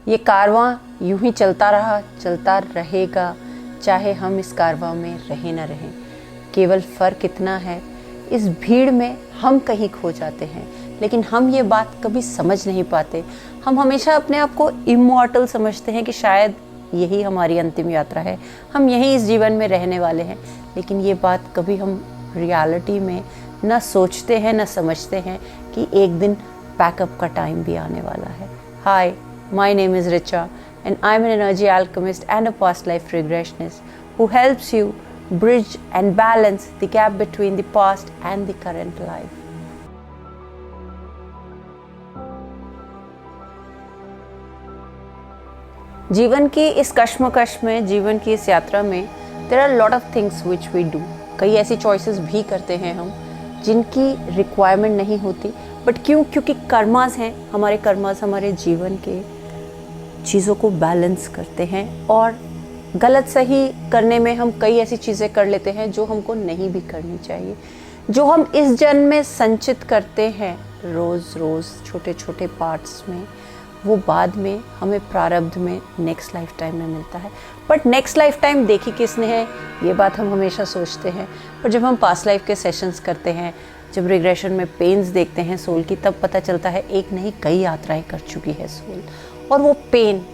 ये कारवां यूं ही चलता रहा, चलता रहेगा, चाहे हम इस कारवां में रहें न रहें। केवल फ़र्क इतना है, इस भीड़ में हम कहीं खो जाते हैं, लेकिन हम ये बात कभी समझ नहीं पाते। हम हमेशा अपने आप को इमॉर्टल समझते हैं कि शायद यही हमारी अंतिम यात्रा है, हम यहीं इस जीवन में रहने वाले हैं। लेकिन ये बात कभी हम रियलिटी में न सोचते हैं, न समझते हैं कि एक दिन पैकअप का टाइम भी आने वाला है। Hi, my name is Richa and I'm an energy alchemist and a past life regressionist who helps you bridge and balance the gap between the past and the current life. जीवन की इस कश्मकश में, जीवन की इस यात्रा में there are a lot of things which we do. कई ऐसी choices भी करते हैं हम जिनकी requirement नहीं होती, बट क्योंकि कर्मास हैं, हमारे कर्मास हमारे जीवन के चीज़ों को बैलेंस करते हैं और गलत सही करने में हम कई ऐसी चीज़ें कर लेते हैं जो हमको नहीं भी करनी चाहिए। जो हम इस जन्म में संचित करते हैं रोज़ रोज़ छोटे छोटे पार्ट्स में, वो बाद में हमें प्रारब्ध में नेक्स्ट लाइफ टाइम में मिलता है। बट नेक्स्ट लाइफ टाइम देखी किसने है, ये बात हम हमेशा सोचते हैं। पर जब हम पास्ट लाइफ के सेशंस करते हैं, जब रिग्रेशन में पेन्स देखते हैं सोल की, तब पता चलता है एक नहीं कई यात्राएं कर चुकी है सोल। और वो पेन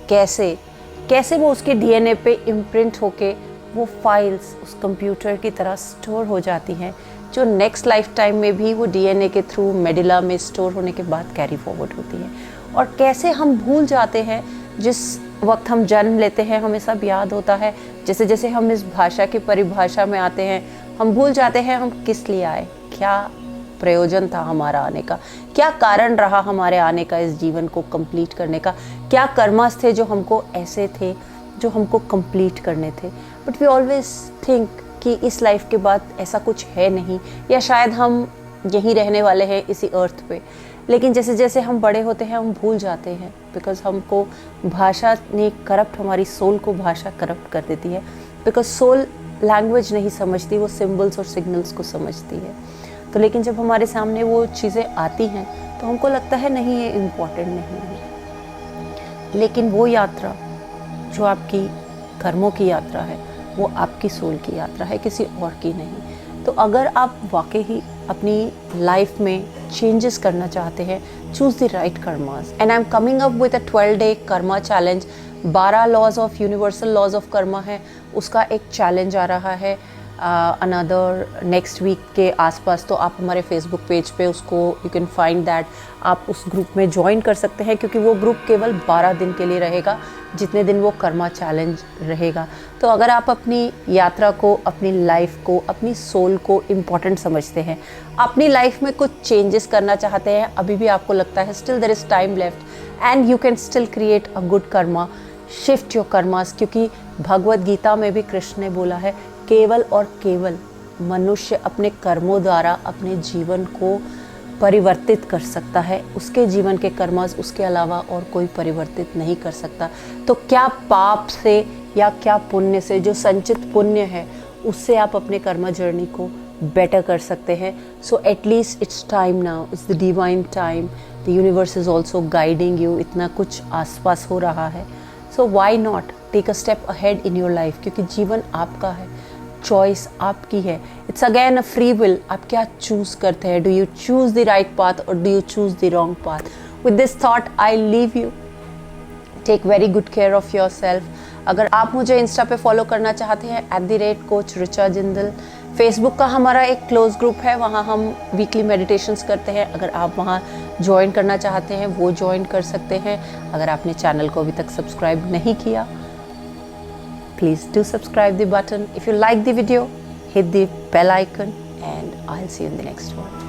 कैसे वो उसके डीएनए पे इम्प्रिंट होके वो फाइल्स उस कंप्यूटर की तरह स्टोर हो जाती हैं, जो नेक्स्ट लाइफ टाइम में भी वो डीएनए के थ्रू मेडुला में स्टोर होने के बाद कैरी फॉरवर्ड होती है। और कैसे हम भूल जाते हैं, जिस वक्त हम जन्म लेते हैं हमें सब याद होता है, जैसे जैसे हम इस भाषा की परिभाषा में आते हैं हम भूल जाते हैं हम किस लिए आए, क्या प्रयोजन था हमारा आने का, क्या कारण रहा हमारे आने का इस जीवन को कंप्लीट करने का, क्या कर्मास थे जो हमको ऐसे थे जो हमको कंप्लीट करने थे। बट वी ऑलवेज थिंक कि इस लाइफ के बाद ऐसा कुछ है नहीं, या शायद हम यहीं रहने वाले हैं इसी अर्थ पे। लेकिन जैसे जैसे हम बड़े होते हैं हम भूल जाते हैं, बिकॉज हमको भाषा ने करप्ट, हमारी सोल को भाषा करप्ट कर देती है। बिकॉज सोल लैंग्वेज नहीं समझती, वो सिम्बल्स और सिग्नल्स को समझती है। तो लेकिन जब हमारे सामने वो चीज़ें आती हैं तो हमको लगता है नहीं ये इम्पोर्टेंट नहीं है। लेकिन वो यात्रा जो आपकी कर्मों की यात्रा है वो आपकी सोल की यात्रा है, किसी और की नहीं। तो अगर आप वाकई ही अपनी लाइफ में चेंजेस करना चाहते हैं, choose the right karmas. And I am coming up with a 12-day karma challenge. 12 laws of universal laws of karma है, उसका एक चैलेंज आ रहा है अनदर नेक्स्ट वीक के आसपास। तो आप हमारे फेसबुक पेज पे उसको यू कैन फाइंड दैट, आप उस ग्रुप में ज्वाइन कर सकते हैं, क्योंकि वो ग्रुप केवल 12 दिन के लिए रहेगा, जितने दिन वो कर्मा चैलेंज रहेगा। तो अगर आप अपनी यात्रा को, अपनी लाइफ को, अपनी सोल को इम्पॉर्टेंट समझते हैं, अपनी लाइफ में कुछ चेंजेस करना चाहते हैं, अभी भी आपको लगता है still there is time left and you can still create a good karma, shift your karmas. क्योंकि भगवद गीता में भी कृष्ण ने बोला है केवल और केवल मनुष्य अपने कर्मों द्वारा अपने जीवन को परिवर्तित कर सकता है, उसके जीवन के कर्मास उसके अलावा और कोई परिवर्तित नहीं कर सकता। तो क्या पाप से या क्या पुण्य से, जो संचित पुण्य है उससे आप अपने कर्मा जर्नी को बेटर कर सकते हैं। So at least it's time now, it's the divine time, the universe is also guiding you, इतना कुछ आसपास हो रहा है। So why not take a step ahead in your life, क्योंकि जीवन आपका है, चॉइस आपकी है। It's again a free will, आप क्या चूज करते हैं। Do you choose the right path और do you choose the wrong path. With this thought I leave you, take very good care of yourself. अगर आप मुझे Insta पे follow करना चाहते हैं @coach रिचा जिंदल, फेसबुक का हमारा एक क्लोज ग्रुप है, वहाँ हम वीकली मेडिटेशंस करते हैं। अगर आप वहाँ ज्वाइन करना चाहते हैं वो ज्वाइन कर सकते हैं। अगर आपने चैनल को अभी तक सब्सक्राइब नहीं किया, please do subscribe the button. If you like the video, hit the bell icon and I'll see you in the next one.